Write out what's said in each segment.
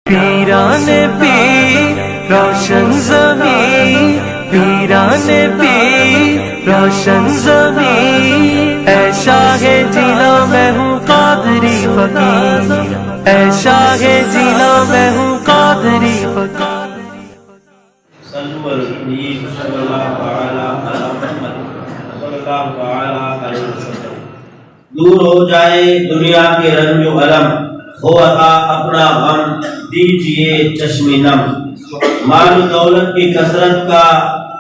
پیران پیر روشن زمین، پیران پیر روشن زمین، اے شاہ جینا میں ہوں قادری فقیر، اے شاہ جینا میں ہوں قادری فقیر۔ صلو علی النبی صلی اللہ تعالی علی محمد صلی اللہ تعالی علیہ وسلم۔ دور ہو جائے دنیا کے رنج و علم، ہو عطا اپنا غم دیجئے چشم نم۔ مال و دولت کی کثرت کا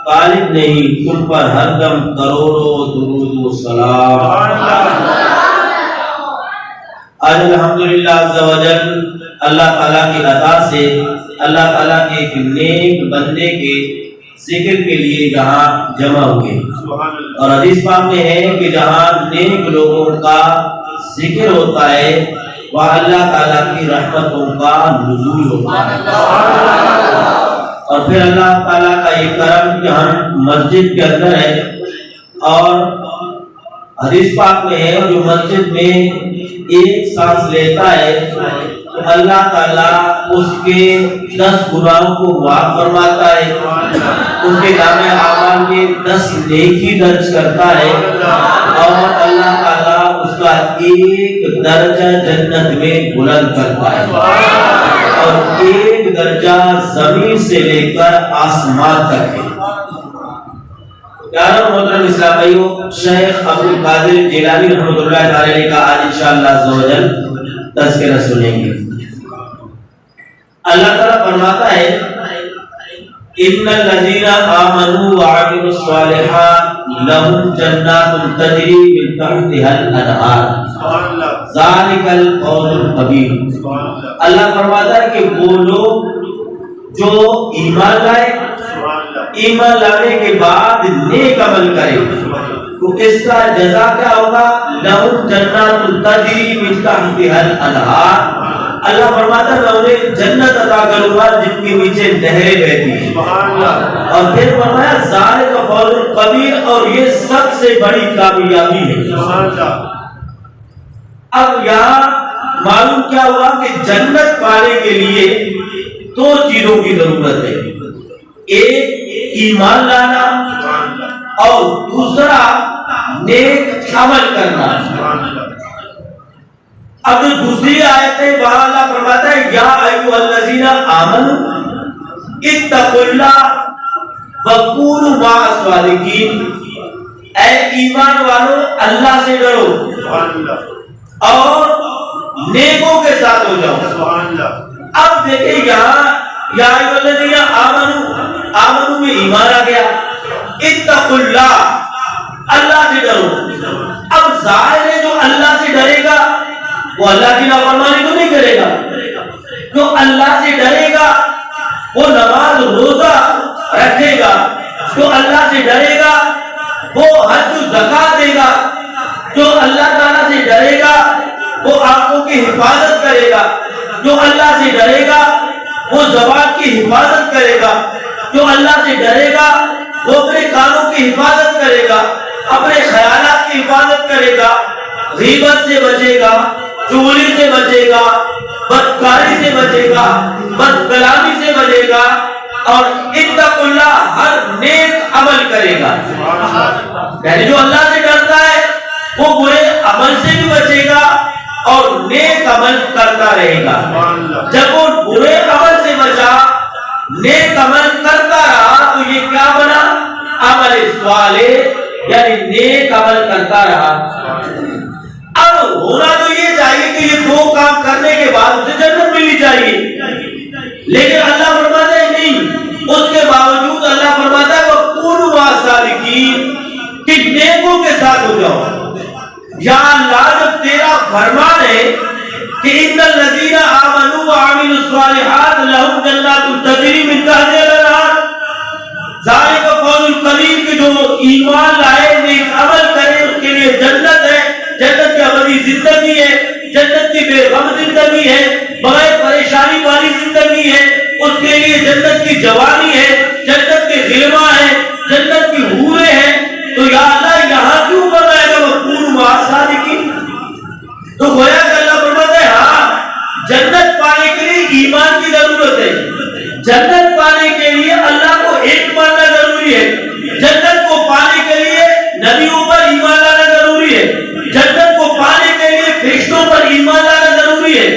طالب نہیں، تم پر ہر دم کروڑوں درود و سلام۔ آج الحمدللہ عز و جل اللہ تعالیٰ کی عطا سے اللہ تعالیٰ کے ایک نیک بندے کے ذکر کے لیے یہاں جمع ہوئے، اور حدیث پاک میں ہے کہ جہاں نیک لوگوں کا ذکر ہوتا ہے وہاں اللہ تعالیٰ کی رحمتوں کا نزول ہوتا ہے۔ اور پھر اللہ تعالیٰ کا یہ کرم کہ ہم مسجد کے اندر ہے، اور حدیث پاک میں ہے جو مسجد میں ایک سانس لیتا ہے تو اللہ تعالیٰ اس کے 10 گناہوں کو معاف فرماتا ہے، اس کے نام اعمال میں 10 نیکی درج کرتا ہے، اور اللہ تعالیٰ اس کا ایک درجہ جنت میں بلند کرتا ہے، اور ایک درجہ زمین سے لے کر آسمان تک ہے۔ پیارا محترم اسلام بھائیو، شیخ عبدالقادر جیلانی رحمۃ اللہ تعالی کا آج انشاءاللہ عز و جل تذکرہ سنیں گے۔ اللہ تعالیٰ فرماتا ہے ان الذین آمنوا وعملوا الصالحات لهم جنات تجری من تحتها الانہار ذلک الفوز الکبیر۔ اللہ فرماتا ہے کہ وہ لوگ جو ایمان لائے، ایمان لانے کے بعد نیک عمل کرے تو اس کا جزا کیا ہوگا؟ لہم جنات تجری من تحتها الانہار۔ اللہ فرماتا ہے میں انہیں جنت عطا کروں گا جن کے نیچے نہریں بہتی ہیں، اور پھر فرمایا ذالک فوز الکبیر، اور یہ سب سے بڑی کامیابی ہے۔ اب یہاں معلوم کیا ہوا کہ جنت پانے کے لیے 2 چیزوں کی ضرورت ہے، ایک ایمان لانا اور دوسرا نیک عمل کرنا۔ اب جو دوسری آیت ہے وہاں اللہ فرماتا ہے یا ایھا الذین آمنوا اتقوا اللہ وکونوا مع الصادقین، اے ایمان والو اللہ سے ڈرو اور نیکوں کے ساتھ ہو جاؤ۔ اب دیکھیں یہاں یا ایھا الذین آمنوا میں ایمان آ گیا، اتقوا اللہ اللہ سے ڈرو۔ اب ظاہر ہے جو اللہ سے ڈرے گا وہ اللہ کی نافرمانی تو نہیں کرے گا، جو اللہ سے ڈرے گا وہ نماز روزہ رکھے گا، جو اللہ سے ڈرے گا وہ حج و زکات دے گا، جو اللہ تعالیٰ سے ڈرے گا وہ آنکھوں کی حفاظت کرے گا، جو اللہ سے ڈرے گا وہ زبان کی حفاظت کرے گا، جو اللہ سے ڈرے گا وہ اپنے کانوں کی حفاظت کرے گا، اپنے خیالات کی حفاظت کرے گا، غیبت سے بچے گا، چغلی سے بچے گا، بدکاری سے بچے گا، بد کلامی سے بچے گا، اور اتقوا اللہ ہر نیک عمل کرے گا۔ یعنی جو اللہ سے ڈرتا ہے وہ برے عمل سے بھی بچے گا اور نیک عمل کرتا رہے گا۔ جب وہ برے عمل سے بچا، نیک عمل کرتا رہا تو یہ کیا بنا؟ عمل صالح، یعنی نیک عمل کرتا رہا۔ اب ہونا تو یہ چاہیے کہ یہ 2 کام کرنے کے بعد اسے جنت ملنی چاہیے، لیکن اللہ فرماتا ہے نہیں، اس کے باوجود اللہ فرماتا ہے وَكُونُوا مَعَ الصَّادِقِينَ، کہ نیکوں کے ساتھ ہو جاؤ۔ یا اللہ جب تیرا فرمان ہے کہ ان الذین آمنوا وعملوا الصالحات لهم جنات تجری من تحتها الانہار ذالک فوز الکبیر، کہ جو ایمان لائے نیک عمل کرے اس کے لیے جنت ہے، جنت کی ابدی زندگی ہے، جنت کی بے غم زندگی ہے، بغیر پریشانی والی زندگی ہے، اس کے لیے جنت کی جوانی ہے، جنت کے غلما ہے، جنت کی حوریں ہیں۔ تو یا اللہ یہاں کیوں فرمایا کہ وَكُونُوا مَعَ الصَّادِقِينَ؟ تو گویا کہ اللہ فرماتا ہے ہاں جنت پانے کے لیے ایمان کی ضرورت جنت پانے کے لیے اللہ کو ایک ماننا ضروری ہے، جنت کو پانے کے لیے نبیوں پر ایمان لانا ضروری ہے، جنت کو پانے کے لیے فرشتوں پر ایمان لانا ضروری ہے،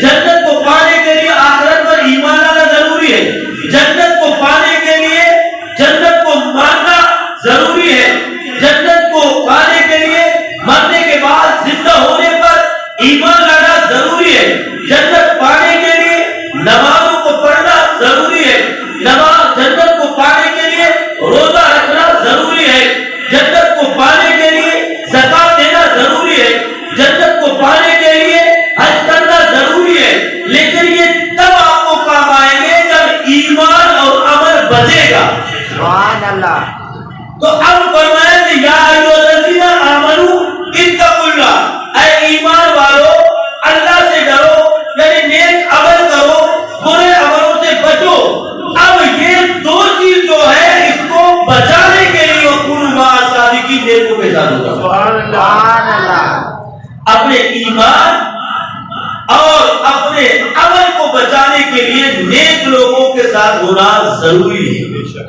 جنت کو پانے کے لیے آخرت پر ایمان لانا ضروری ہے، جنت کو پانے کے لیے جنت کو ماننا ضروری ہے، جنت کو پانے کے لیے مرنے کے بعد زندہ ہونے پر ایمان لانا ضروری ہے، جنت پانے کے لیے نمازوں کو پڑھنا ضروری ہے، جنت کو پانے کے لیے روزہ رکھنا ضروری ہے، جنت کو پانے کے لیے زکات دینا ضروری ہے، جنت کو پانے کے لیے حج کرنا ضروری ہے، لیکن یہ تب آپ کو کام آئیں گے جب ایمان اور عمل بچے گا۔ سبحان اللہ۔ تو اب فرمایا کہ یا ایھا الذین آمنوا اتقوا اللہ، اے ایمان والو اللہ سے ڈرو، یعنی نیک عمل کرو، برے عملوں سے بچو۔ اب یہ دو چیز جو ہے اس کو بچانے کے لیے وکونوا مع الصادقین، نیکوں کے ساتھ ہوگا۔ سبحان اللہ۔ اپنے ایمان اور اپنے عمل کو بچانے کے لیے نیک لوگوں کے ساتھ ہونا ضروری ہے۔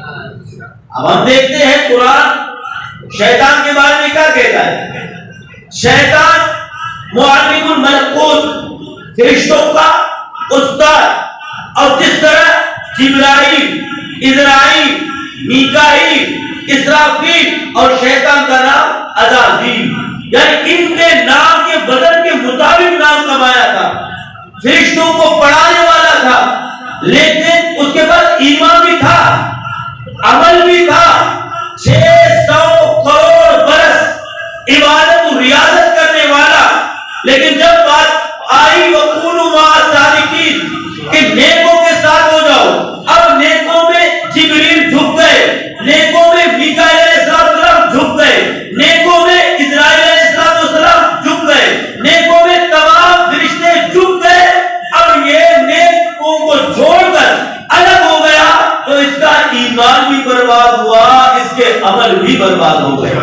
اب ہم دیکھتے ہیں قرآن شیطان کے بارے میں کیا کہتا ہے۔ شیطان معلم الملکوت، فرشتوں کا استاد، اور جس طرح جبرائیل، اسرائیل، میکائیل، اسرافیل اور شیطان کا نام عزازیل، یعنی ان کے نام کے بدل کے مطابق نام کمایا تھا، فرشتوں کو پڑھانے والا تھا، لیکن اس کے بعد ایمان بھی تھا، عمل بھی تھا، 600 کروڑ برس عبادت و ریاضت کرنے والا، لیکن جب بات آئی وَكُونُوا مَعَ الصَّادِقِينَ کہ نیکوں کے ساتھ ہو جاؤ، اب نیکوں میں جبریل جھک گئے، نیکوں میں میکائیل علیہ السلام جھک گئے، نیکوں میں اسرائیل علیہ السلام جھک گئے، نیکوں میں تمام فرشتے جھک گئے۔ اب یہ نیکوں کو چھوڑ کر الگ ہو گیا تو اس کا ایمان بھی برباد ہوا، اس کے عمل بھی برباد ہو گئے۔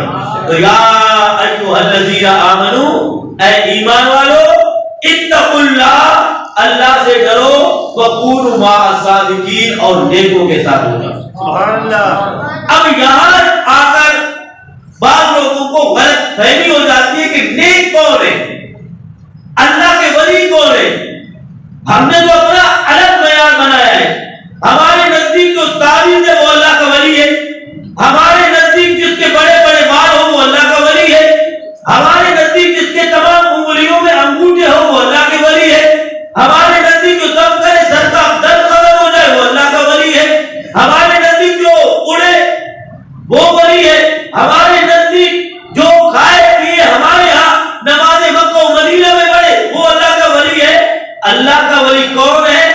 تو یا ایھا الذین آمنوا، اے ایمان والو اتقوا اللہ، اللہ سے ڈرو، وکونوا مع الصادقین، اور نیکوں کے ساتھ ہو جاؤ۔ سبحان اللہ۔ اب یہاں آ کر بعض لوگوں کو غلط فہمی ہو جاتی ہے کہ نیک کون ہے، اللہ کے ولی کون ہے۔ ہم نے تو اپنا الگ معیار بنایا ہے، ہمارے نزدیک جو تعویذ ہے وہ اللہ کا ولی ہے، ہمارے نزدیک جس کے بڑے بڑے بال ہو وہ اللہ کا ولی ہے، ہمارے نزدیک جس کے تمام انگلیوں میں انگوٹھے ہو وہ اللہ کے ولی ہے، ہمارے نزدیک جو دم کرے سر کا درد ختم ہو جائے وہ اللہ کا ولی ہے، ہمارے نزدیک جو اڑے وہ ولی ہے، ہمارے نزدیک جو کھائے پیے ہمارے ہاں نماز مکہ و مدینہ میں پڑھے وہ اللہ کا ولی ہے۔ اللہ کا ولی کون ہے؟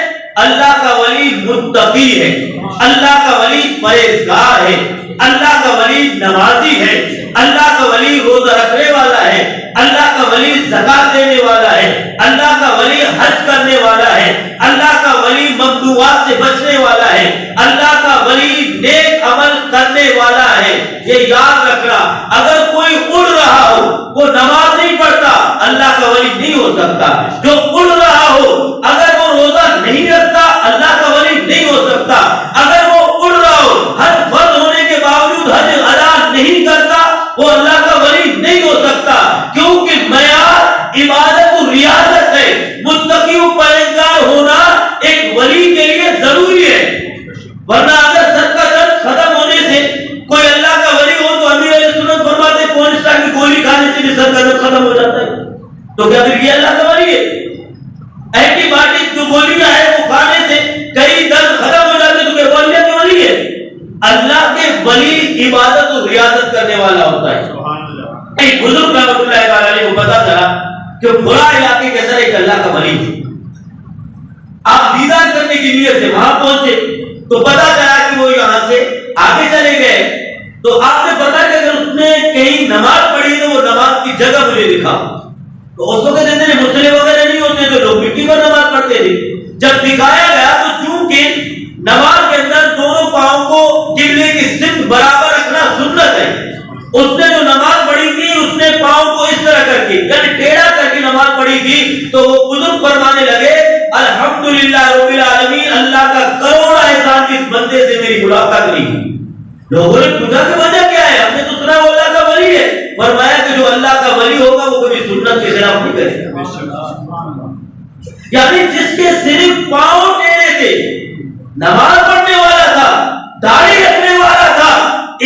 اللہ کا ولی متقی ہے، اللہ کا ولی پرہیزگار ہے، اللہ کا ولی نمازی ہے، اللہ کا ولی روزہ رکھنے والا ہے، اللہ کا ولی زکات دینے والا ہے، اللہ کا ولی حج کرنے والا ہے، اللہ کا ولی ممنوعات سے بچنے والا ہے، اللہ کا ولی نیک عمل کرنے والا ہے۔ یہ یاد رکھنا، اگر کوئی اڑ رہا ہو وہ نماز نہیں پڑھتا اللہ کا ولی نہیں ہو سکتا، جو اڑ رہا ہو اگر وہ روزہ نہیں رکھتا اللہ کا ولی نہیں ہو سکتا، اگر وہ اڑ رہا ہو حج فرض ہونے کے باوجود حج ادا نہیں کرتا وہ اللہ کا ولی نہیں ہو سکتا، کیونکہ معیار عبادت و ریاضت ہے۔ متقی و پرہیزگار ہونا ایک ولی کے لیے ضروری ہے، ورنہ اگر سر کا درد ختم ہونے سے کوئی اللہ کا ولی ہو تو امیر علیہ سنت فرماتے کونسٹا کی گولی کھانے سے بھی سر کا درد ختم ہو جاتا ہے، تو کیا پھر یہ اللہ کا ولی ہے؟ اینٹی بایوٹک جو گولیاں ہیں وہ کھانے سے کئی درد ختم ہو جاتے تو کیا اللہ کے ولی ہے؟ اللہ کے ولی عبادت و ریاضت کرنے والا ہوتا ہے۔ ایک بزرگ رحمۃ اللہ علیہ کو پتا چلا کہ برا علاقے کے اندر ایک اللہ کا ولی ہے، آپ دیدار کرنے کی نیت سے وہاں پہنچے تو پتا چلا کہ وہ یہاں سے آگے چلے گئے، تو آپ نے پتا کہ اگر اس نے کہیں نماز پڑھی تو وہ نماز کی جگہ مجھے دکھا، تو اس وقت اتنے مسئلے وغیرہ نہیں ہوتے تو لوگ مٹی پر نماز پڑھتے تھے، جب دکھایا گیا تو چونکہ نماز کے اندر دونوں پاؤں کو قبلے کی سمت برابر رکھنا سنت ہے، اس نے جو نماز پڑھی تھی اس نے پاؤں کو اس طرح کر کے یعنی ٹیڑھا کر کے نماز پڑھی تھی، تو وہ بزرگ فرمانے لگے الحمدللہ رب العالمین، اللہ کا کروڑا لوگوں نے پوچھا کہ وجہ کیا ہے؟ ہم نے تو سنا وہ اللہ کا ولی ہے. فرمایا کہ جو اللہ کا ولی ہوگا وہ کبھی سنت کے خلاف نہیں کرے گا. یعنی جس کے صرف پاؤں ٹیڑھے تھے، نماز پڑھنے والا تھا، داڑھی رکھنے والا تھا،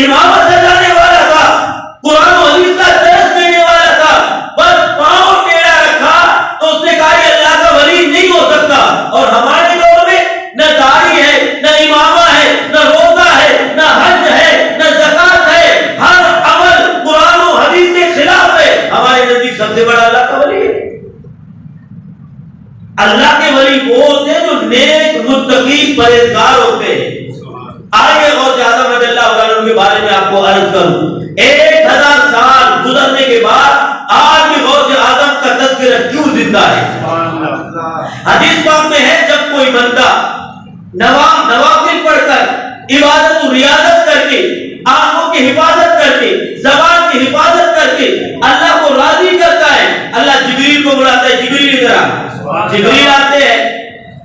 امامت سجانے والا تھا، قرآن و حدیث کا درس دینے والا تھا، بس پاؤں ٹیڑھا رکھا تو اس نے کہا یہ اللہ کا ولی نہیں ہو سکتا. اور ہمارے دور میں نہ داڑھی ہے، نہ امامہ ہے، نہ روزہ ہے، نہ حج ہے، نہ زکات ہے، ہر عمل قرآن و حدیث کے خلاف ہے. ہمارے نزدیک سب سے بڑا اللہ کا ولی ہے. اللہ کے ولی وہ ہوتے ہیں جو نیک متقی پرہیزگار ہوتے ہیں. آئیے غوث اعظم رضی اللہ عنہ کے بارے میں آپ کو عرض کروں. 1000 سال گزرنے کے بعد آج بھی غوث اعظم کا تذکرہ کیوں زندہ ہے؟ حدیث پاک میں ہے جب کوئی بندہ نوافل پڑھ کر، عبادت و ریاضت کر کے، آنکھوں کی حفاظت کر کے، زبان کی حفاظت کر کے اللہ کو راضی کرتا ہے، اللہ جبریل کو بلاتا ہے. جبریل ادھر آ. جبریل آتے ہیں،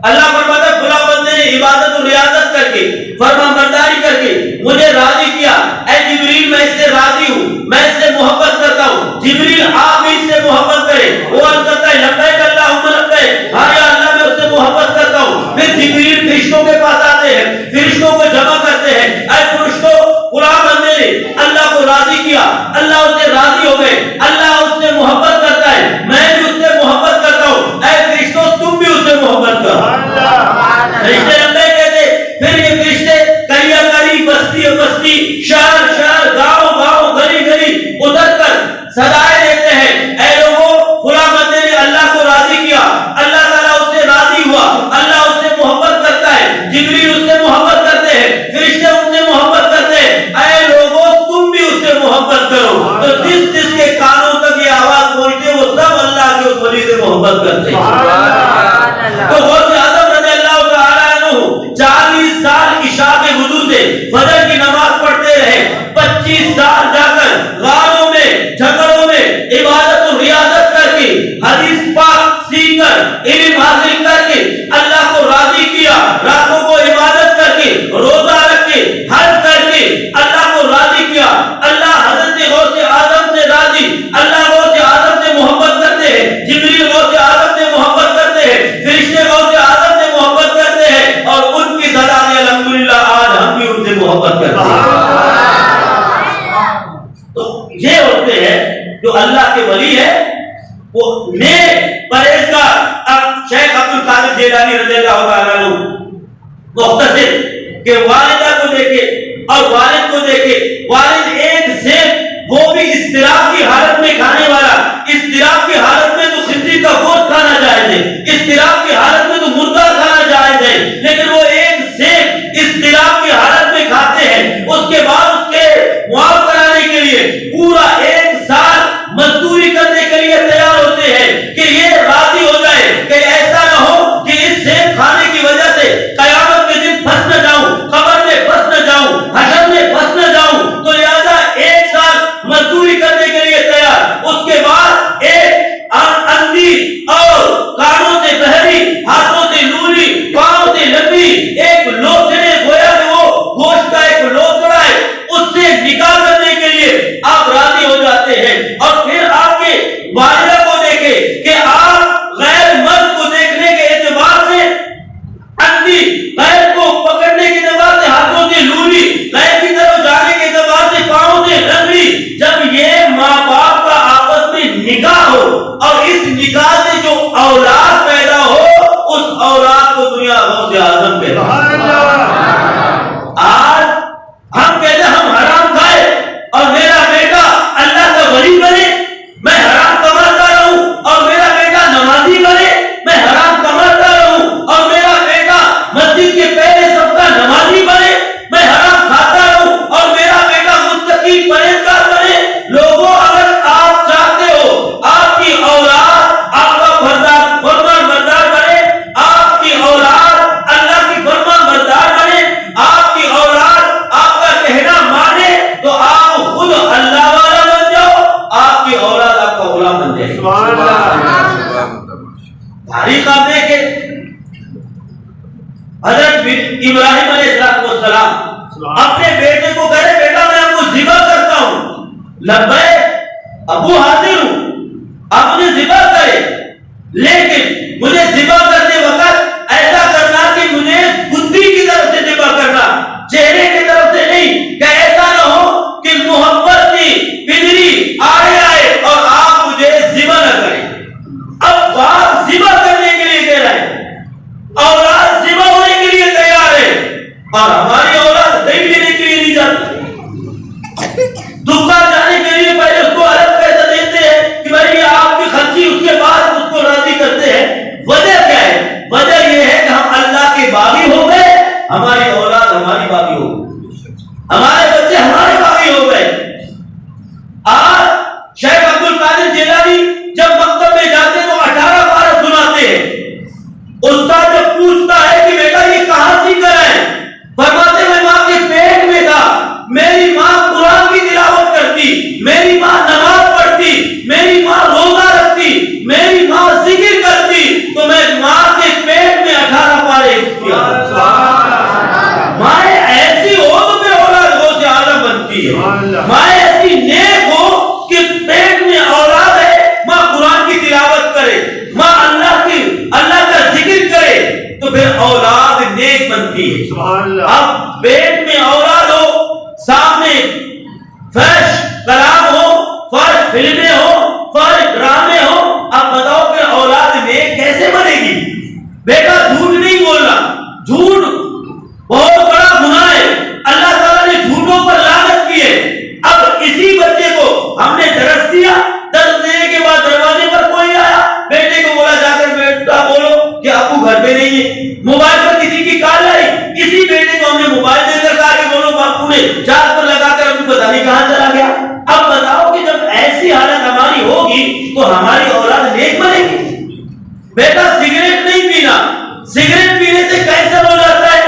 اللہ فرماتا ہے فلاں بندے نے عبادت و ریاضت کر کے، فرمان برداری کر کے مجھے راضی کیا. اے جبریل میں اس سے راضی ہوں، میں اس سے محبت کرتا ہوں. جبریل آپ بھی اس سے محبت کرے. وہ عرض کرتا ہے لبیک اللہم لبیک، ہاں یا اللہ میں اس سے محبت کرتا ہوں. پھر جبریل فرشتوں کے پاس آتے ہیں، فرشتوں کو جمع کرتے ہیں. اے فرشتوں، فلاں بندے نے اللہ کو راضی کیا، اللہ اس سے راضی ہو گئے، اللہ اس سے محبت کرتا ہے، میں بھی اس سے محبت کرتا ہوں. اے فرشتوں تم بھی اس سے محبت کرو. فرشتے اللہ کہتے. پھر یہ فرشتے کریا کری، بستی بستی، شہر شہر، گاؤں گاؤں، گلی گلی ادھر کر صدائے دیتے ہیں. اے لوگوں، فلاں بندے نے اللہ کو راضی کیا، اللہ تعالیٰ اس سے راضی ہوا، اللہ اس سے محبت کرتا ہے، جبریل اس سے محبت کرتے ہیں، فرشتے اس سے محبت کرتے ہیں. اے لوگوں تم بھی اس سے محبت کرو. تو جس جس کے کانوں تک یہ آواز پہنچے وہ سب اللہ کے اس ولی سے محبت کرتے ہیں. تو غوث اعظم رضی اللہ تعالیٰ عنہ 40 سال عشاء کے وضو سے فجر کی نماز پڑھتے رہے. 25 سال جا کر غاروں میں، جھگڑوں میں عبادت و ریاضت کر کے، حدیث پاک سیکھ کر، علم حاصل کر کے اللہ کو راضی کیا. راتوں کو عبادت کر کے، روزہ رکھ کے، حج کر کے اللہ کو راضی کیا. اللہ حضرت غوث اعظم سے راضی، اللہ غوث اعظم سے محبت کرتے ہیں، جبریل غوث اعظم سے محبت کرتے ہیں، فرشتے غوث اعظم سے محبت کرتے ہیں، اور ان کی صدا سے الحمدللہ آج ہم بھی ان سے محبت کرتے ہیں. تو یہ ہوتے ہیں جو اللہ کے ولی ہے، وہ نیک پرہیزگار. اب شیخ عبد القادر جیلانی رضی اللہ تعالیٰ عنہ مختصر کہ والدہ کو دیکھے اور والد کو دیکھے. والد ایک سیب وہ بھی اضطراب کی حالت میں کھانے والا. اضطراب کی حالت میں تو خنزیر کا گوشت کھانا جائز ہے، اضطراب کی حالت میں تو مردہ کھانا جائز ہے، لیکن وہ ایک سیب اضطراب کی حالت میں کھاتے ہیں. اس کے بعد اس کے معاف کرانے کے لیے پورا 1 سال مزدوری کرنے کے لیے تیار ہوتے ہیں کہ یہ راضی ہو جائے کہ ایسا نہ ہو کہ اس سیب کھانے کی وجہ سے قیامت کے دن پھنس نہ جاؤں، قبر میں پھنس نہ جاؤں، حشر میں پھنس نہ جاؤں. تو لہذا 1 سال مزدوری کرنے کے لیے تیار. اس کے بعد ایک اندھی اور کانوں سے بہری، ہاتھوں سے لولی، پاؤں سے لمبی ایک لوچڑے، گویا کہ وہ گوشت کا ایک لوچڑا ہے، اس سے نکاح کرنے کے لیے آپ راضی ہو جاتے ہیں. اور پھر آپ کے والدہ کو دیکھے کہ آپ غیر مرد کو دیکھنے کے اعتبار سے اندھی، غیر کو پکڑنے کے اعتبار سے ہاتھوں سے لولی، غیر کی طرف جانے کے اعتبار سے پاؤں سے لنگڑی. جب یہ ماں باپ کا آپس میں نکاح ہو اور اس نکاح سے جو اولاد پیدا ہو، اس اولاد کو دنیا غوث اعظم کہتا ہے. آج ہم کہتے ہیں ہم حرام کھائے اور میرا بیٹا اللہ کا ولی بنے، میں حرام کماتا رہوں اور میرا بیٹا نمازی بنے، میں حرام کماتا رہوں اور میرا بیٹا مسجد کے پہلے صف کا نمازی بنے، میں حرام کھاتا رہوں اور میرا بیٹا متقی پرہیزگار بنے. لوگوں، اگر آپ چاہتے ہو آپ کی اولاد آپ کا فرمان بردار بنے، آپ کی اولاد اللہ کی فرمان بردار بنے، آپ کی اولاد آپ کا کہنا مانے، تو آپ خود اللہ والا بن جاؤ، آپ کی اولاد آپ کا غلام بن جائے. تاریخ آپ دیکھیں، حضرت ابراہیم علیہ السلام اپنے بیٹے کو کہہ رہے لبیک ابو حاضر ہوں، آپ مجھے ذبح کرے، لیکن مجھے ذبح کرتے وقت ایسا کرنا کہ مجھے بدھی کی طرف سے ذبح کرنا، چہرے کی طرف سے نہیں، کہ ایسا نہ ہو کہ محبت کی پدری آئے اور آپ مجھے ذبح نہ کریں۔ اب باپ ذبح کرنے کے لیے کہہ رہے ہیں، اولاد ذبح ہونے کے لیے تیار ہے، اور ہماری اولاد دہی لینے کے لیے نہیں جاتی۔ دکان جانے کے لیے پہلے اس کو الگ پیسہ دیتے ہیں کہ بھائی یہ آپ کی خرچی، اس کے بعد اس کو راضی کرتے ہیں۔ وجہ کیا ہے؟ وجہ یہ ہے کہ ہم اللہ کے باغی ہو گئے، ہماری اولاد ہماری باغی ہو گئی، ہمارے بچے ہمارے باغی ہو گئے۔ آج شیخ عبد القادر جیلانی جب مکتب میں جاتے تو 18 پارہ سناتے ہیں۔ استاد جب پوچھتا ہے کہ بیٹا یہ کہاں سیکھ رہے ہیں، فرماتے میں ماں کے پیٹ میں تھا، میری ماں قرآن کی تلاوت کرتی، میری ماں نماز پڑھتی، میری ماں روزہ رکھتی، میری ماں ذکر کرتی، تو میں ماں کے پیٹ میں 18 پارے کیا۔ مائیں ایسی ہو تو پھر اولاد غوث عالم بنتی ہے، مائیں ایسی نیک ہو کہ پیٹ میں اولاد ہے، ماں قرآن کی تلاوت کرے، ماں اللہ کا ذکر کرے، تو پھر اولاد نیک بنتی ہے۔ اب پیٹ میں اولاد ہو، سامنے فرش کلام ہو، فرش فلمیں ہو، فرش ڈرامے ہو، اب بتاؤ پھر اولاد نیک کیسے بنے گی؟ بیٹا جھوٹ نہیں بولنا، جھوٹ بہت بڑا گناہ ہے، اللہ تعالیٰ نے جھوٹوں پر لعنت کی ہے۔ اب اسی بچے کو ہم نے درس دیا، درس دینے کے بعد دروازے پر کوئی آیا، بیٹے کو بولا جا کر بیٹا بولو کہ ابو گھر پہ نہیں ہے، موبائل پر کسی کی کال آئی، اسی بیٹے کو ہم نے موبائل دے کر کہا کہ بولو باپو نے چارج پر لگا کر ابھی پتہ نہیں کہاں چلا گیا۔ اب بتاؤ کہ جب ایسی حالت ہماری ہوگی تو ہماری اولاد نیک بنے گی؟ بیٹا سگریٹ نہیں پینا، سگریٹ پینے سے کینسر ہو جاتا ہے،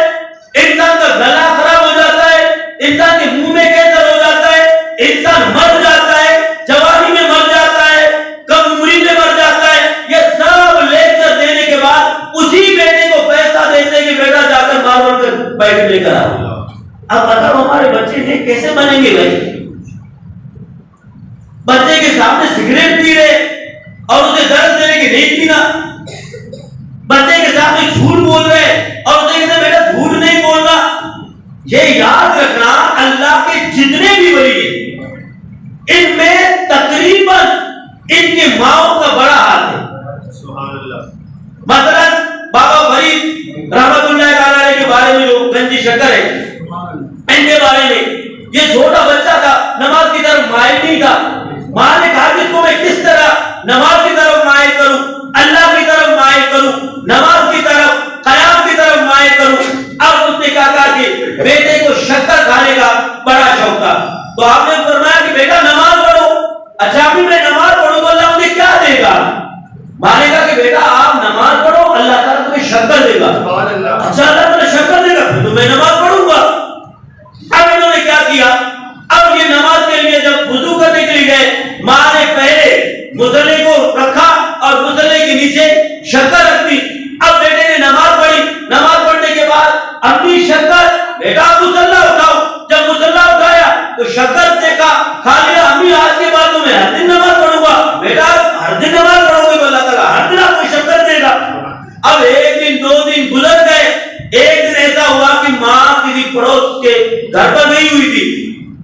انسان کا گلا خراب ہو جاتا ہے، انسان کے منہ میں کینسر ہو جاتا ہے، انسان مر جاتا ہے، جوانی میں مر جاتا ہے، کم عمری میں مر جاتا ہے۔ یہ سب لیکچر دینے کے بعد اسی بیٹے کو پیسہ دیتے کہ بیٹا جا کر ماربل کر بیٹھ لے کر آؤ۔ اب بتاؤ ہمارے بچے نیک کیسے بنیں گے بھائی؟ بچے کے سامنے سگریٹ پی رہے اور اسے درد دے رہے کہ نہیں پینا، بچے کے سامنے جھوٹ بول رہے اور اسے کہتے بیٹا جھوٹ نہیں بولنا۔ یہ یاد رکھنا اللہ کے جتنے بھی ولی ہیں ان میں تقریباً ان کے ماؤں کا بڑا ہاتھ ہے۔ مثلا بابا فرید رحمت اللہ علیہ کے بارے میں جو گنجی شکر ہے، ان کے بارے میں یہ چھوٹا بچہ تھا، نماز کی طرف مائل نہیں تھا، ماں نے کہا کہ اس کو میں کس طرح نماز کی طرف مائل کروں، اللہ کی طرف مائل کروں، نماز کی طرف، قیام کی طرف مائل کروں۔ اب اس نے کہا کہ بیٹے کو شکر کھانے کا بڑا شوق تھا، تو آپ نے فرمایا کہ بیٹا نماز پڑھو۔ اچھا ابھی میں نماز پڑھوں تو اللہ مجھے کیا دے گا؟ ماں نے کہا کہ بیٹا آپ نماز پڑھو، اللہ تعالیٰ تمہیں شکر دے گا۔ اچھا اللہ تعالیٰ شکر دے گا، پھر تو میں نماز پڑھوں گا۔ اب انہوں نے کیا کیا؟ اب یہ نماز کے لیے جب وضو کرنے کے لیے گئے، ماں نے پہلے مصلی کو رکھا اور مصلی کے نیچے شکر رکھ دی۔ اب بیٹے نے نماز پڑھی، نماز پڑھنے کے بعد اپنی شکر، بیٹا مصلی اٹھاؤ۔ جب مصلی اٹھایا تو شکر دیکھا، کھا لیا۔ امی آج کے بعد تو میں ہر دن نماز پڑھوں گا۔ بیٹا ہر دن نماز پڑھو گے تو اللہ تعالیٰ ہر دن آپ کو شکر دے گا۔ اب ایک دن دو دن گزر گئے، ایک دن ایسا ہوا کہ ماں کسی پڑوس کے گھر پر گئی ہوئی تھی،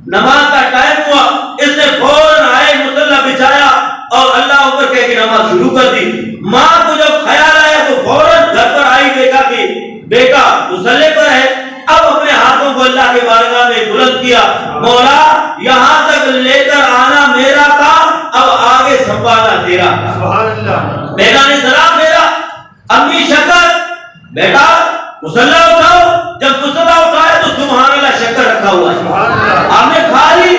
نماز کا ٹائم ہوا، اس نے فوراً آئے مصلی بچھایا اور اللہ اکبر کہہ کے نماز شروع کر دی۔ ماں کو جب خیال آیا تو فوراً گھر پر آئی، دیکھا کہ بیٹا مصلی پر ہے۔ اب اپنے ہاتھوں کو اللہ کے بارگاہ میں بلند کیا، مولا یہاں تک لے کر آنا میرا کام، اب آگے سنبھالنا تیرا۔ بیٹا نے سلام پھیرا، امی شکر، بیٹا مصلی اٹھاؤ۔ جب مصلی اٹھایا تو سبحان اللہ شکر رکھا ہوا ہے، آپ نے کھا لی۔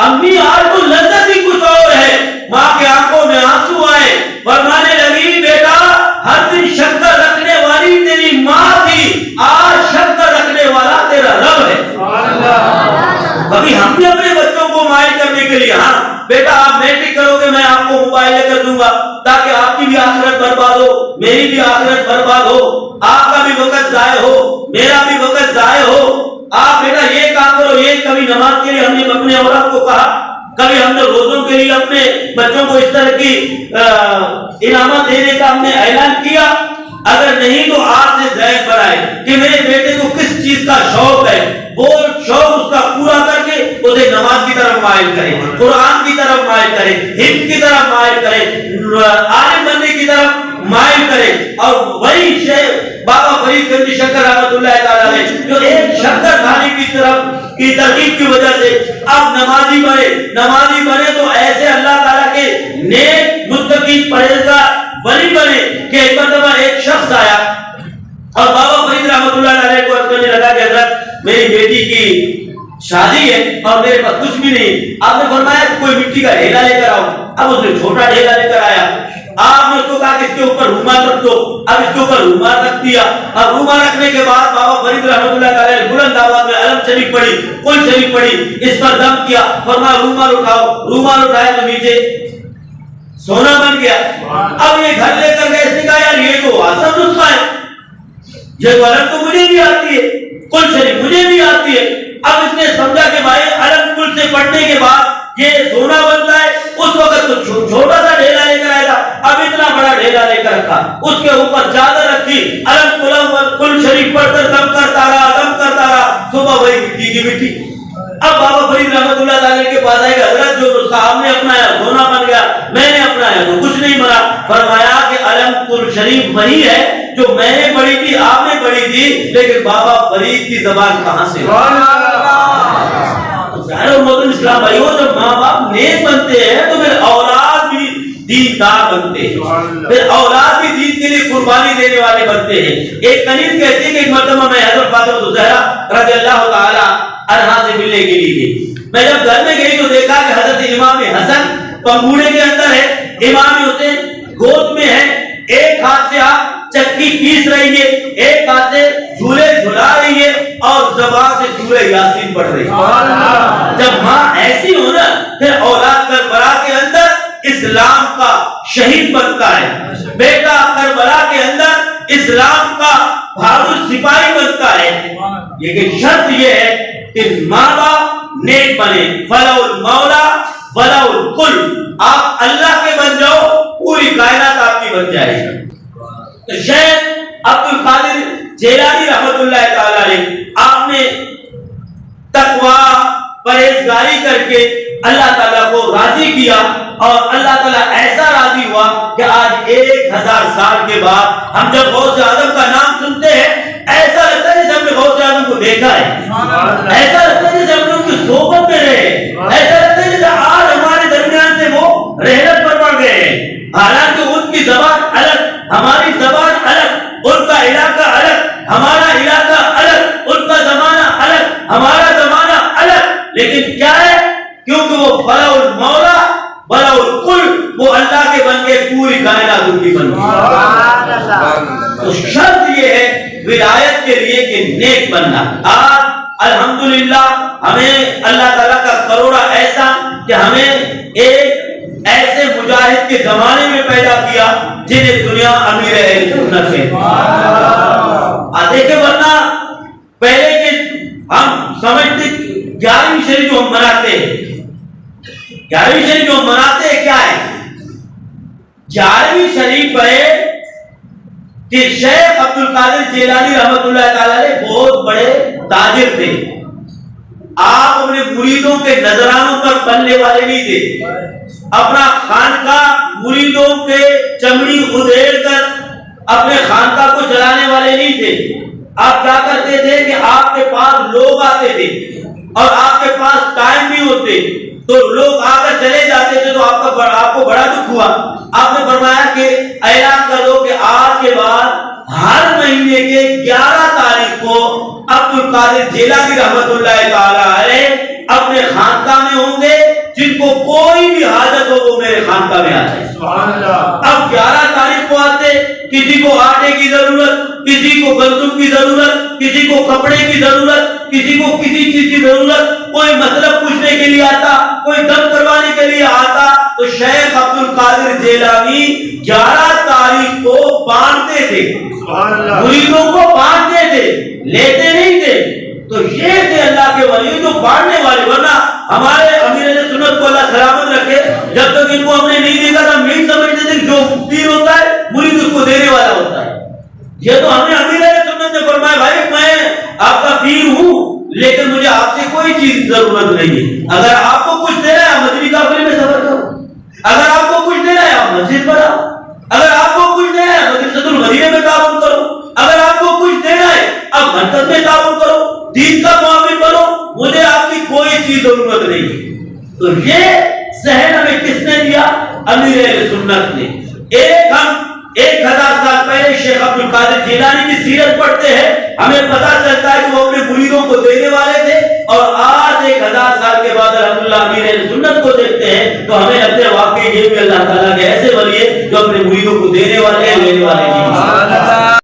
امی آج تو لذت ہی کچھ اور ہے۔ ماں کے آنکھوں میں آنسو آئے، فرمانے لگی بیٹا ہر دن شکر رکھنے والی تیری ماں تھی، آج شکر رکھنے والا تیرا رب ہے۔ کبھی ہم بھی اپنے بچوں کو مائل کرنے کے لیے، ہاں بیٹا آپ میٹرک کرو گے میں آپ کو موبائل لے کر دوں گا تاکہ آپ کی بھی آخرت برباد ہو، میری بھی آخرت برباد ہو، آپ کا بھی وقت ضائع ہو، میرا بھی وقت ضائع ہو۔ آپ بیٹا یہ کام کرو، یہ کبھی نماز کے لیے ہم نے اپنے اولاد کو کہا کبھی ہم نے روزوں کے لیے اپنے بچوں کو اس طرح کی انعامات دینے کا ہم نے اعلان کیا؟ اگر نہیں تو آج سے ذہن بنائے کہ میرے بیٹے کو کس چیز کا شوق ہے، وہ شوق اس کا پورا کر کے اسے نماز کی طرف مائل کرے، قرآن کی طرف مائل کرے، حفظ کی طرف مائل کرے، عالم بننے کی طرف مائل کرے۔ اور وہی شیخ بابا فرید گنجی شنکر رحمۃ اللہ تعالیٰ نے جو ایک شکر دھانی کی طرف کی ترغیب کی وجہ سے اب نمازی بنے تو ایسے اللہ تعالیٰ کے نیک متقی پرہیزگار ولی بنے کہ ایک مرتبہ ایک شخص آیا اور بابا فرید رحمۃ اللہ علیہ کو عرض کرنے لگا کہ حضرت میری بیٹی کی شادی ہے اور میرے پاس کچھ بھی نہیں۔ آپ نے فرمایا کہ کوئی مٹی کا ڈھیلا لے کر آؤ۔ اب اس نے چھوٹا ڈھیلا لے کر آیا، آپ نے اس کو کہا کہ اس کے اوپر رومال رکھ دو۔ اب اس کے اوپر رومال رکھ دیا، اب رومال رکھنے کے بعد بابا فرید رحمۃ اللہ تعالیٰ نے بلند آواز میں علم شریف پڑھی، قل شریف پڑھی، اس پر دم کیا، فرمایا رومال اٹھاؤ۔ رومال اٹھایا تو نیچے سونا بن گیا۔ اب یہ گھر لے کر گئے، اس نے کہا یار یہ تو آسان نسخہ ہے، یہ تو علم تو مجھے بھی آتی ہے، قل شریف مجھے بھی آتی ہے۔ اب اس نے سمجھا کہ بھائی علم قل سے پڑھنے کے بعد یہ سونا بنتا ہے۔ اس وقت تو چھوٹا سا ڈھیلا لے کر آیا تھا، اب اتنا بڑا ڈھیلا لے کر رکھا، اس کے اوپر چادر رکھی، علم قل شریف پڑھ کر دم کرتا رہا، صبح وہی مٹی کی مٹی۔ اب بابا فرید رحمۃ اللہ تعالیٰ کے پاس آئے کہ حضرت جو نسخہ آپ نے اپنایا سونا بن گیا، میں نے اپنایا تو کچھ نہیں بنا۔ فرمایا کہ علم قل شریف وہی ہے جو میں نے پڑھی تھی، آپ نے پڑھی تھی، لیکن بابا فرید کی زبان کہاں سے؟ اسلام بھائیو، جب ماں باپ نیک بنتے ہیں تو پھر اولاد بھی دیندار بنتے ہیں، پھر اولاد بھی دین کے لیے قربانی دینے والے بنتے ہیں۔ ایک کنیز کہتی ہے کہ ایک مرتبہ میں حضرت فاطمہ الزہرا رضی اللہ تعالی عنہا سے ملنے کے لیے گئی۔ میں جب گھر میں گئی تو دیکھا کہ حضرت امام حسن پنگوڑے کے اندر ہے، امام حسین گود میں ہے، ایک ہاتھ سے آپ چکی پیس رہی ہے، ایک ہاتھ سے جھولے جھلا رہی ہے اور زبان سے سورہ یاسین پڑھ رہی ہے۔ جب ماں ایسی ہو نا، پھر اولاد کربلا کے اندر اسلام کا شہید بنتا ہے، بیٹا کربلا کے اندر اسلام کا بہادر سپاہی بنتا ہے۔ لیکن شرط یہ ہے کہ ماں باپ نیک بنے، فلاح المولا ولاء الکل، آپ اللہ کے بن جاؤ، پوری کائنات آپ کی بن جائے گی۔ تو شیخ عبد القادر جیلانی رحمت اللہ تعالی علیہ، آپ نے تقوی پرہیزگاری کر کے اللہ تعالیٰ کو راضی کیا اور اللہ تعالیٰ ایسا راضی ہوا کہ آج 1000 سال کے بعد ہم جب غوث اعظم کا نام سنتے ہیں ایسا لگتا ہے جیسے ہم نے غوث اعظم کو دیکھا ہے، ایسا لگتا ہے جیسے ہم نے ان کی صحبت میں رہے، ایسا لگتا ہے جیسے آج ہمارے درمیان سے وہ رحلت پر پڑ گئے ہیں۔ حالانکہ ان کی زبان الگ، ہماری زبان الگ، ان کا علاقہ الگ، ہمارا علاقہ الگ، ان کا زمانہ الگ، ہمارا زمانہ الگ، لیکن کیا ہے؟ کیونکہ وہ فلاح المولا ولاء الکل، وہ اللہ کے بن کے پوری کائنات ان کی بن گئی۔ تو شرط یہ ہے ولایت کے لیے کہ نیک بننا۔ آج الحمدللہ ہمیں اللہ تعالیٰ کا کروڑا احسان کہ ہمیں ایک ایسے مجاہد کے زمانے میں پیدا کیا جنہیں دنیا امیر اہل سنت ہے۔ دیکھیں ورنہ پہلے کے ہم سمجھتے 11ویں شریف جو ہم مناتے ہیں، 11ویں شریف جو ہم مناتے ہیں کیا ہے؟ 11ویں شریف ہے کہ شیخ عبد القادر جیلانی رحمت اللہ تعالی علیہ بہت بڑے تاجر تھے۔ آپ اپنے مریدوں کے نذرانوں پر بننے والے نہیں تھے، اپنا خانقاہ مریدوں کے چمڑی ادھیڑ کر اپنے خانقاہ کو چلانے والے نہیں تھے۔ آپ کیا کرتے تھے کہ آپ کے پاس لوگ آتے تھے اور آپ کے پاس ٹائم نہیں ہوتے تو لوگ آ کر چلے جاتے تھے، تو آپ کو بڑا دکھ ہوا۔ آپ نے فرمایا کہ اعلان کر دو کہ آج کے بعد ہر مہینے کے 11 تاریخ کو عبد القادر جیلانی رحمت اللہ تعالی علیہ اپنے خانقاہ میں ہوں گے، جن کو کوئی بھی حاجت ہو وہ میرے خانقاہ میں آ جائے۔ اب 11 تاریخ کو آتے، کسی کو آٹے کی ضرورت، کسی کو گندم کی ضرورت، کسی کو کپڑے کی ضرورت، کسی کو کسی چیز کی ضرورت، کوئی مطلب پوچھنے کے لیے آتا، کوئی دم کروانے کے لیے آتا، تو شیخ عبد القادر جیلانی 11 تاریخ کو باندھتے تھے، مریدوں کو باندھتے تھے، لیتے نہیں تھے۔ تو یہ تھے اللہ کے ولی جو باندھنے والے، ورنہ ہمارے امیر سنت کو اللہ سلامت رکھے، جب تک ان کو ہم نے نہیں دیکھا تھا ہم یہی سمجھتے تھے کہ جو پیر ہوتا ہے مرید اس کو دینے والا ہوتا ہے۔ یہ تو ہمیں امیر اہل سنت نے فرمایا بھائی میں آپ کا پیر ہوں لیکن مجھے آپ سے کوئی چیز ضرورت نہیں ہے، اگر آپ کو کچھ دینا ہے آپ مدنی قافلے میں سفر کرو، اگر آپ کو کچھ دینا ہے آپ مسجد پر آؤ، اگر آپ کو کچھ دینا ہے مدرسۃ المدینہ میں تعاون کرو، اگر آپ کو کچھ دینا ہے آپ مرکز میں تعاون کرو، دین کا معاون بنو، مجھے آپ کی کوئی چیز ضرورت نہیں ہے۔ تو یہ ذہن ہمیں کس نے دیا؟ امیر اہل سنت نے۔ ہم 1000 سال پہلے شیخ عبد القادر جیلانی کی سیرت پڑھتے ہیں، ہمیں پتا چلتا ہے کہ وہ اپنے مریدوں کو دینے والے تھے، اور آج 1000 سال کے بعد الحمدللہ امیر اہل سنت کو دیکھتے ہیں تو ہمیں لگتا ہے واقعی یہ بھی اللہ تعالیٰ کے ایسے ولی ہیں جو اپنے مریدوں کو دینے والے ہیں، لینے والے نہیں۔